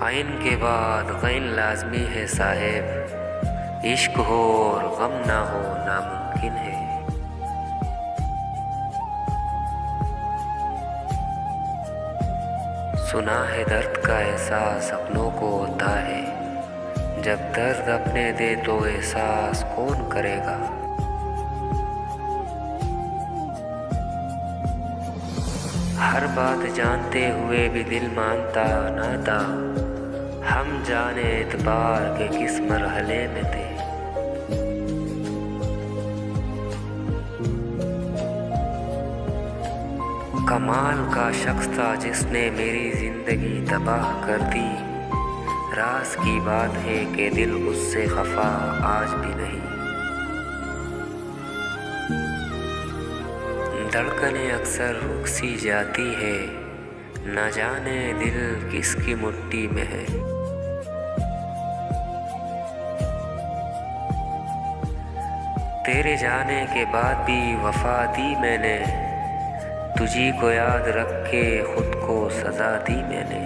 आइन के बाद गैन लाजमी है साहेब, इश्क हो और गम ना हो नामुमकिन है। सुना है दर्द का एहसास अपनों को होता है, जब दर्द अपने दे तो एहसास कौन करेगा। हर बात जानते हुए भी दिल मानता ना था, हम जाने एतबार के किस मरहले में थे। कमाल का शख्स था जिसने मेरी जिंदगी तबाह कर दी। राज की बात है कि दिल उससे खफा आज भी नहीं। धड़कनें अक्सर रुक सी जाती है, न जाने दिल किसकी मुट्ठी में है। तेरे जाने के बाद भी वफा दी मैंने, तुझी को याद रख के खुद को सजा दी मैंने।